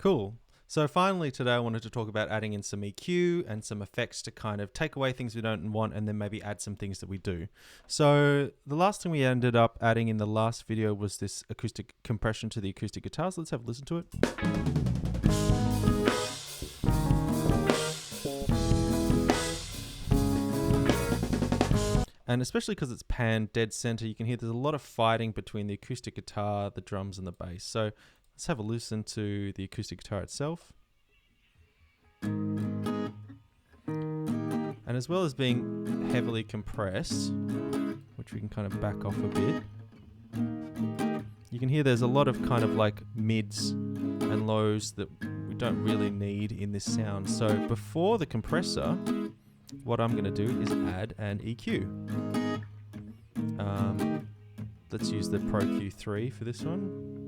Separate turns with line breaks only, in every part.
Cool. So finally today I wanted to talk about adding in some EQ and some effects to kind of take away things we don't want and then maybe add some things that we do. So the last thing we ended up adding in the last video was this acoustic compression to the acoustic guitar. So let's have a listen to it. And especially because it's panned dead center, you can hear there's a lot of fighting between the acoustic guitar, the drums, and the bass. So let's have a listen to the acoustic guitar itself. And as well as being heavily compressed, which we can kind of back off a bit, you can hear there's a lot of kind of like mids and lows that we don't really need in this sound. So before the compressor, what I'm going to do is add an EQ. Let's use the Pro Q3 for this one.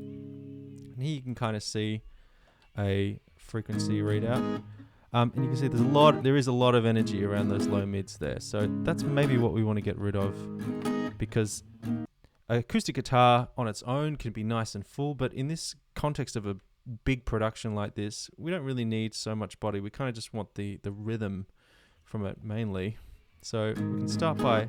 And here you can kind of see a frequency readout. And you can see there is a lot of energy around those low mids there. So that's maybe what we want to get rid of, because an acoustic guitar on its own can be nice and full, but in this context of a big production like this, we don't really need so much body. We kind of just want the rhythm from it mainly. So we can start by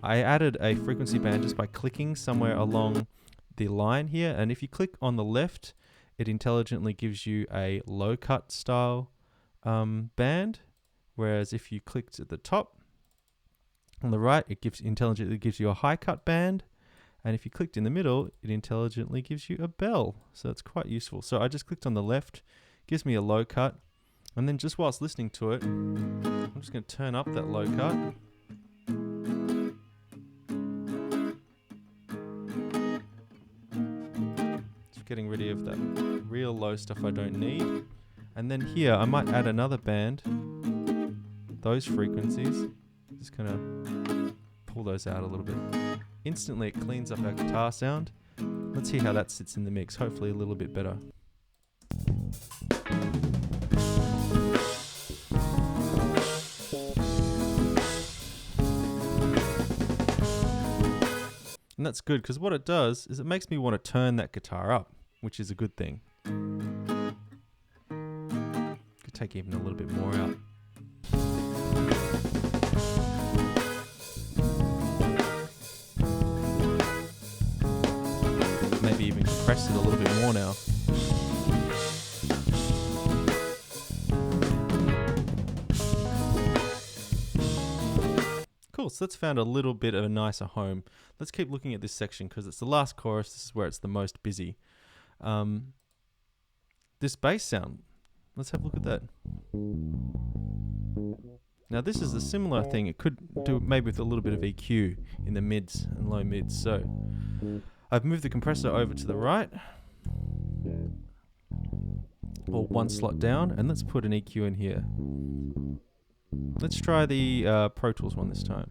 I added a frequency band just by clicking somewhere along the line here, and if you click on the left, it intelligently gives you a low cut style band, whereas if you clicked at the top on the right, it intelligently gives you a high cut band, and if you clicked in the middle, it intelligently gives you a bell. So it's quite useful. So I just clicked on the left, gives me a low cut, and then just whilst listening to it, I'm just going to turn up that low cut. Just getting rid of that real low stuff I don't need. And then here, I might add another band, those frequencies. Just kind of pull those out a little bit. Instantly, it cleans up our guitar sound. Let's see how that sits in the mix, hopefully a little bit better. And that's good, because what it does is it makes me want to turn that guitar up, which is a good thing. Could take even a little bit more out. Maybe even compress it a little bit more now. Cool, so that's found a little bit of a nicer home. Let's keep looking at this section because it's the last chorus. This is where it's the most busy. This bass sound, let's have a look at that. Now this is a similar thing. It could do maybe with a little bit of EQ in the mids and low mids. So I've moved the compressor over to the right, or one slot down, and let's put an EQ in here. Let's try the Pro Tools one this time.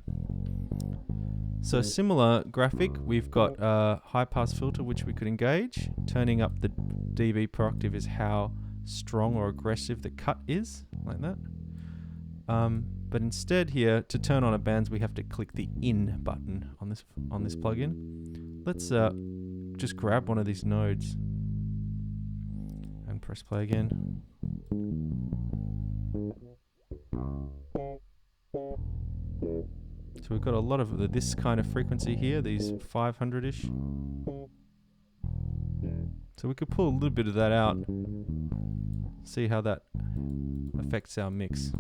So similar graphic, we've got a high pass filter which we could engage. Turning up the dB per octave is how strong or aggressive the cut is, like that. But instead here, to turn on a band, we have to click the in button on this plugin. Let's just grab one of these nodes and press play again. So we've got a lot of this kind of frequency here, these 500-ish. So we could pull a little bit of that out, see how that affects our mix.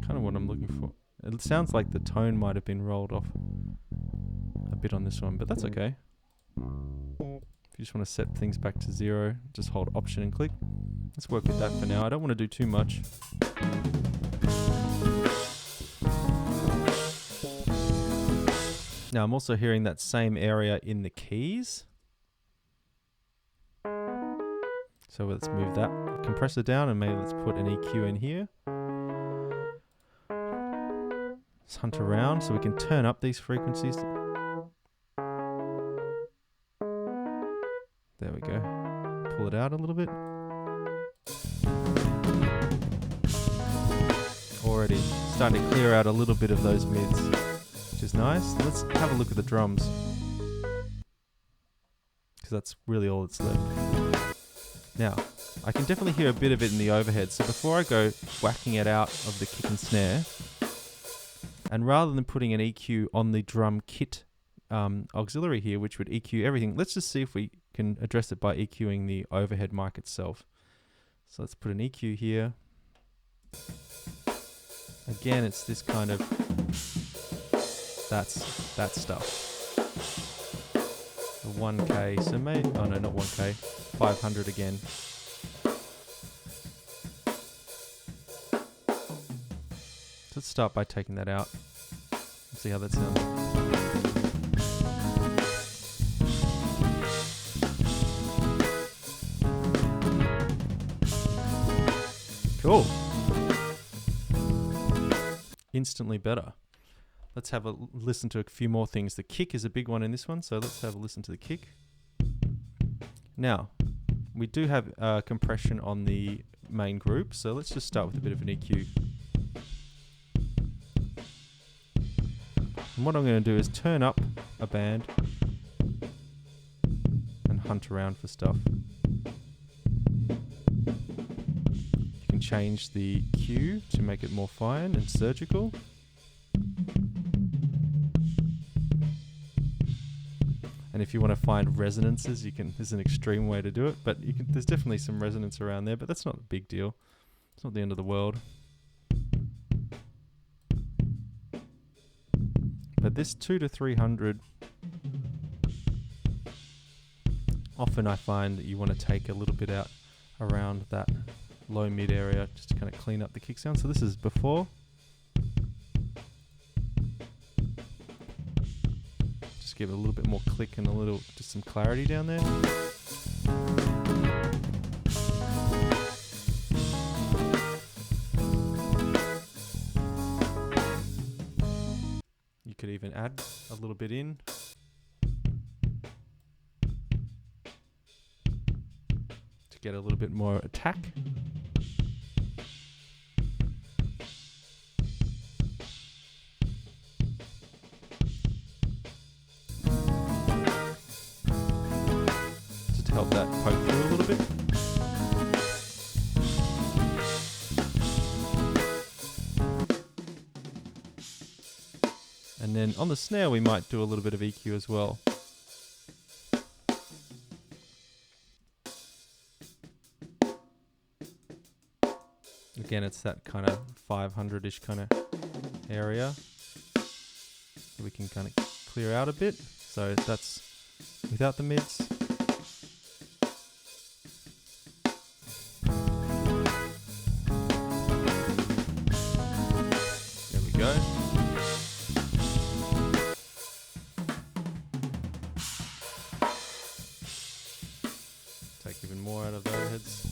Kind of what I'm looking for. It sounds like the tone might have been rolled off a bit on this one, but that's okay. If you just want to set things back to 0, just hold Option and click. Let's work with that for now. I don't want to do too much. Now I'm also hearing that same area in the keys. So So let's move that compressor down and maybe let's put an EQ in here. Let's hunt around so we can turn up these frequencies. There we go. Pull it out a little bit. Already starting to clear out a little bit of those mids, which is nice. Let's have a look at the drums, because that's really all that's left. Now, I can definitely hear a bit of it in the overhead. So before I go whacking it out of the kick and snare, and rather than putting an EQ on the drum kit auxiliary here, which would EQ everything, let's just see if we can address it by EQing the overhead mic itself. So let's put an EQ here. Again, it's this kind of, that's that stuff. The 1K, so maybe, oh no, not 1K, 500 again. Let's start by taking that out and see how that sounds. Cool. Instantly better. Let's have a listen to a few more things. The kick is a big one in this one, so let's have a listen to the kick. Now, we do have compression on the main group, so let's just start with a bit of an EQ. And what I'm going to do is turn up a band and hunt around for stuff. You can change the Q to make it more fine and surgical. And if you want to find resonances, you can. There's an extreme way to do it, but you can. There's definitely some resonance around there, but that's not a big deal. It's not the end of the world. But this 2 to 300, often I find that you want to take a little bit out around that low mid area just to kind of clean up the kick sound. So this is before. Just give it a little bit more click and just some clarity down there. You could even add a little bit in. To get a little bit more attack. Just to help that poke through a little bit. And then on the snare, we might do a little bit of EQ as well. Again, it's that kind of 500-ish kind of area. So we can kind of clear out a bit. So that's without the mids. There we go. Take even more out of the overheads.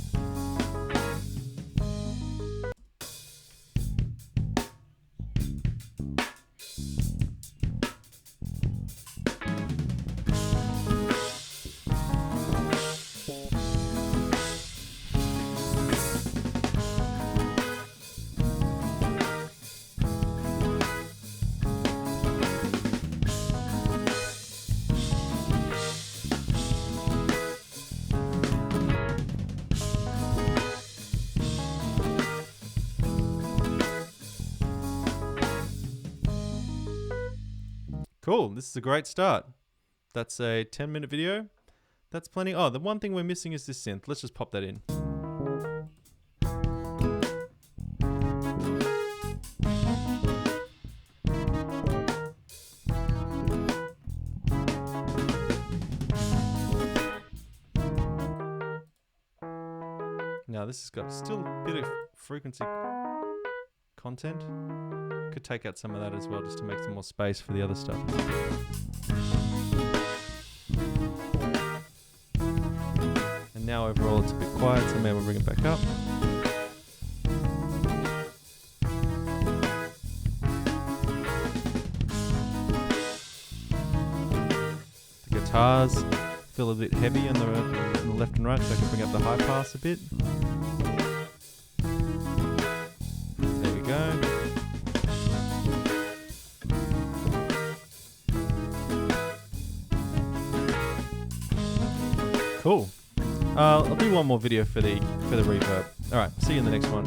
Cool, this is a great start. That's a 10-minute video. That's plenty. Oh, the one thing we're missing is this synth. Let's just pop that in. Now this has got still a bit of frequency content. Could take out some of that as well just to make some more space for the other stuff. And Now overall it's a bit quiet, so maybe we'll bring it back up. The guitars feel a bit heavy on the left and right, so I can bring up the high pass a bit. There we go. Cool. I'll do one more video for the reverb. Alright, see you in the next one.